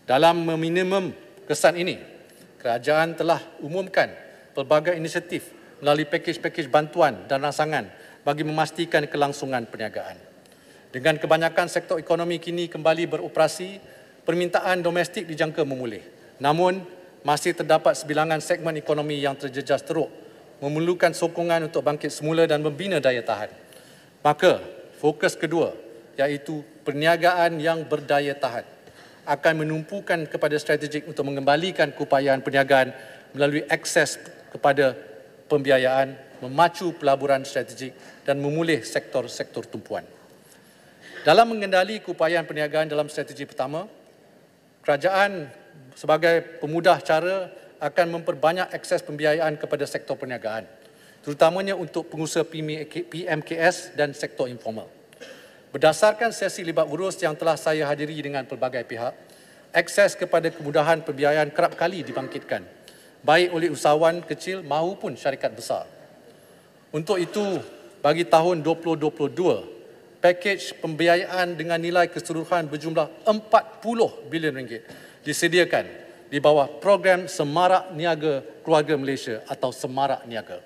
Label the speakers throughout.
Speaker 1: Dalam meminimum kesan ini, kerajaan telah umumkan pelbagai inisiatif melalui pakej-pakej bantuan dan rangsangan bagi memastikan kelangsungan perniagaan. Dengan kebanyakan sektor ekonomi kini kembali beroperasi, permintaan domestik dijangka memulih. Namun, masih terdapat sebilangan segmen ekonomi yang terjejas teruk, memerlukan sokongan untuk bangkit semula dan membina daya tahan. Maka, fokus kedua, iaitu perniagaan yang berdaya tahan, akan menumpukan kepada strategik untuk mengembalikan keupayaan perniagaan melalui akses kepada pembiayaan, memacu pelaburan strategik dan memulih sektor-sektor tumpuan. Dalam mengendali keupayaan perniagaan dalam strategi pertama, kerajaan sebagai pemudah cara akan memperbanyak akses pembiayaan kepada sektor perniagaan, terutamanya untuk pengusaha PMKS dan sektor informal. Berdasarkan sesi libat urus yang telah saya hadiri dengan pelbagai pihak, akses kepada kemudahan pembiayaan kerap kali dibangkitkan, baik oleh usahawan kecil maupun syarikat besar. Untuk itu, bagi tahun 2022, pakej pembiayaan dengan nilai keseluruhan berjumlah 40 bilion ringgit disediakan di bawah program Semarak Niaga Keluarga Malaysia atau Semarak Niaga.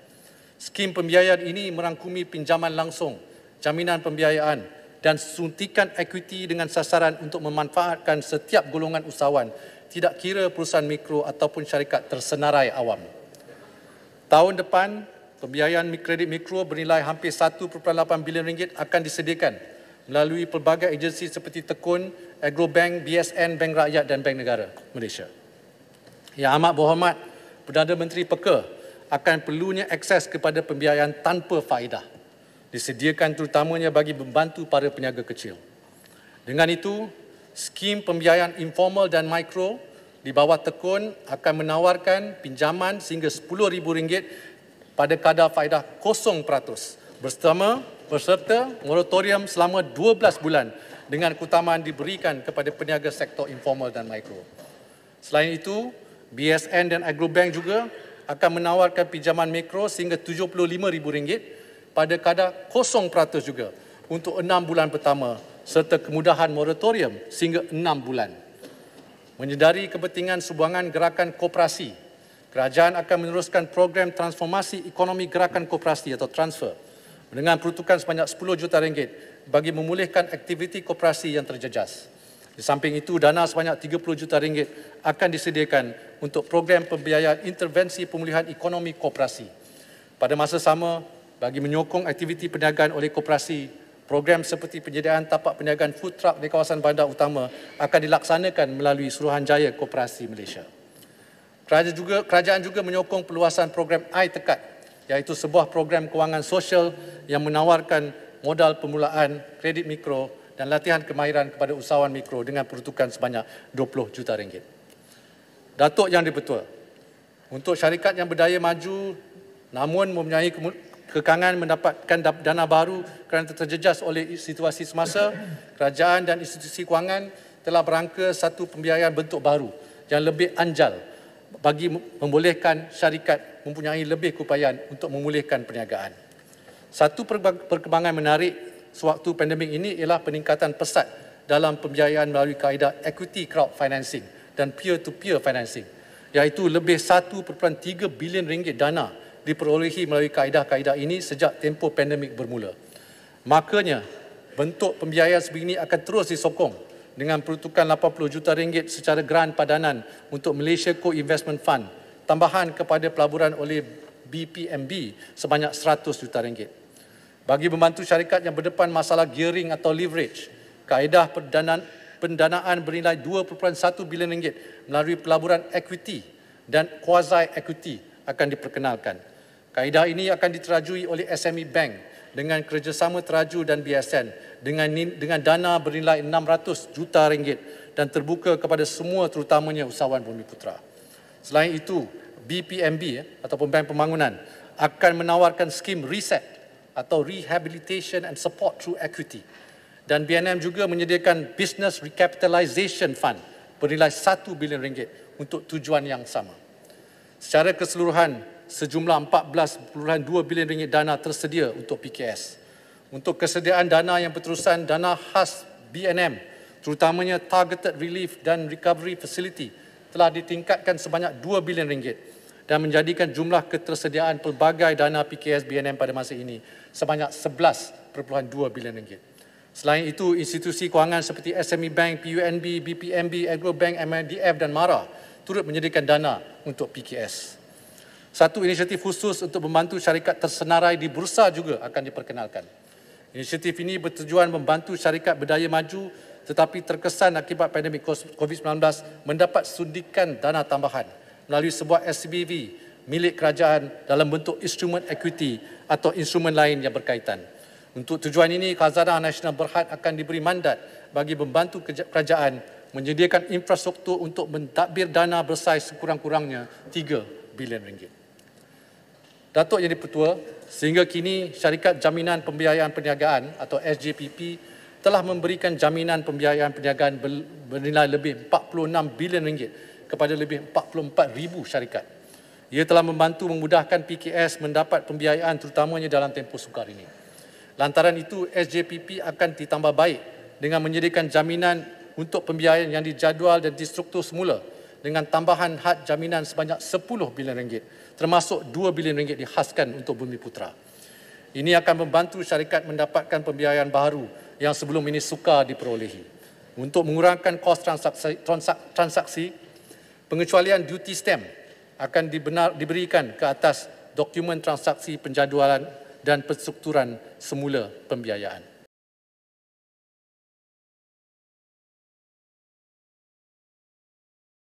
Speaker 1: Skim pembiayaan ini merangkumi pinjaman langsung, jaminan pembiayaan dan suntikan ekuiti dengan sasaran untuk memanfaatkan setiap golongan usahawan, tidak kira perusahaan mikro ataupun syarikat tersenarai awam. Tahun depan, pembiayaan kredit mikro bernilai hampir 1.8 bilion ringgit akan disediakan melalui pelbagai agensi seperti Tekun, Agrobank, BSN, Bank Rakyat dan Bank Negara Malaysia. Yang amat berhormat, Perdana Menteri peka akan perlunya akses kepada pembiayaan tanpa faedah, disediakan terutamanya bagi membantu para peniaga kecil. Dengan itu, skim pembiayaan informal dan mikro di bawah Tekun akan menawarkan pinjaman sehingga RM10,000 pada kadar faedah 0% berserta moratorium selama 12 bulan dengan keutamaan diberikan kepada peniaga sektor informal dan mikro. Selain itu, BSN dan Agrobank juga akan menawarkan pinjaman mikro sehingga RM75,000 pada kadar 0% juga untuk 6 bulan pertama serta kemudahan moratorium sehingga 6 bulan. Menyedari kepentingan sumbangan gerakan koperasi, kerajaan akan meneruskan program transformasi ekonomi gerakan koperasi atau transfer dengan peruntukan sebanyak RM10 juta bagi memulihkan aktiviti koperasi yang terjejas. Di samping itu, dana sebanyak RM30 juta akan disediakan untuk program pembiayaan intervensi pemulihan ekonomi koperasi. Pada masa sama, bagi menyokong aktiviti perniagaan oleh koperasi, program seperti penyediaan tapak perniagaan food truck di kawasan bandar utama akan dilaksanakan melalui Suruhanjaya Koperasi Malaysia. Kerajaan juga menyokong perluasan program iTekat, iaitu sebuah program kewangan sosial yang menawarkan modal permulaan, kredit mikro dan latihan kemahiran kepada usahawan mikro dengan peruntukan sebanyak RM20 juta. Datuk Yang di-Pertua, untuk syarikat yang berdaya maju namun mempunyai kekangan mendapatkan dana baru kerana terjejas oleh situasi semasa, kerajaan dan institusi kewangan telah berangka satu pembiayaan bentuk baru yang lebih anjal bagi membolehkan syarikat mempunyai lebih keupayaan untuk memulihkan perniagaan. Satu perkembangan menarik sewaktu pandemik ini ialah peningkatan pesat dalam pembiayaan melalui kaedah equity crowd financing dan peer-to-peer financing, iaitu lebih 1.3 bilion ringgit dana diperolehi melalui kaedah-kaedah ini sejak tempoh pandemik bermula. Makanya, bentuk pembiayaan sebegini akan terus disokong dengan peruntukan RM80 juta secara geran padanan untuk Malaysia Co-Investment Fund, tambahan kepada pelaburan oleh BPMB sebanyak RM100 juta. Bagi membantu syarikat yang berdepan masalah gearing atau leverage, kaedah pendanaan bernilai RM2.1 bilion melalui pelaburan equity dan quasi-equity akan diperkenalkan. Kaedah ini akan diterajui oleh SME Bank dengan kerjasama Teraju dan BSN dengan dana bernilai RM600 juta dan terbuka kepada semua terutamanya usahawan Bumiputera. Selain itu, BPMB ataupun Bank Pembangunan akan menawarkan skim reset atau Rehabilitation and Support Through Equity, dan BNM juga menyediakan Business Recapitalisation Fund bernilai RM1 bilion untuk tujuan yang sama. Secara keseluruhan, sejumlah 14.2 bilion ringgit dana tersedia untuk PKS. Untuk kesediaan dana yang berterusan, dana khas BNM, terutamanya Targeted Relief dan Recovery Facility, telah ditingkatkan sebanyak 2 bilion ringgit dan menjadikan jumlah ketersediaan pelbagai dana PKS BNM pada masa ini sebanyak 11.2 bilion ringgit. Selain itu, institusi kewangan seperti SME Bank, PUNB, BPMB, Agrobank, MNDF dan MARA turut menyediakan dana untuk PKS. Satu inisiatif khusus untuk membantu syarikat tersenarai di bursa juga akan diperkenalkan. Inisiatif ini bertujuan membantu syarikat berdaya maju tetapi terkesan akibat pandemik COVID-19 mendapat suntikan dana tambahan melalui sebuah SPV milik kerajaan dalam bentuk instrumen equity atau instrumen lain yang berkaitan. Untuk tujuan ini, Khazanah Nasional Berhad akan diberi mandat bagi membantu kerajaan menyediakan infrastruktur untuk mentadbir dana bersaiz sekurang-kurangnya 3 bilion ringgit. Datuk Yang di-Pertua, sehingga kini Syarikat Jaminan Pembiayaan Perniagaan atau SJPP telah memberikan jaminan pembiayaan perniagaan bernilai lebih 46 bilion ringgit kepada lebih 44,000 syarikat. Ia telah membantu memudahkan PKS mendapat pembiayaan terutamanya dalam tempoh sukar ini. Lantaran itu, SJPP akan ditambah baik dengan menyediakan jaminan untuk pembiayaan yang dijadual dan distruktur semula dengan tambahan had jaminan sebanyak 10 bilion ringgit, termasuk 2 bilion ringgit dikhaskan untuk Bumiputera. Ini akan membantu syarikat mendapatkan pembiayaan baru yang sebelum ini sukar diperolehi. Untuk mengurangkan kos transaksi, pengecualian duty stamp akan diberikan ke atas dokumen transaksi penjadualan dan penstrukturan semula pembiayaan.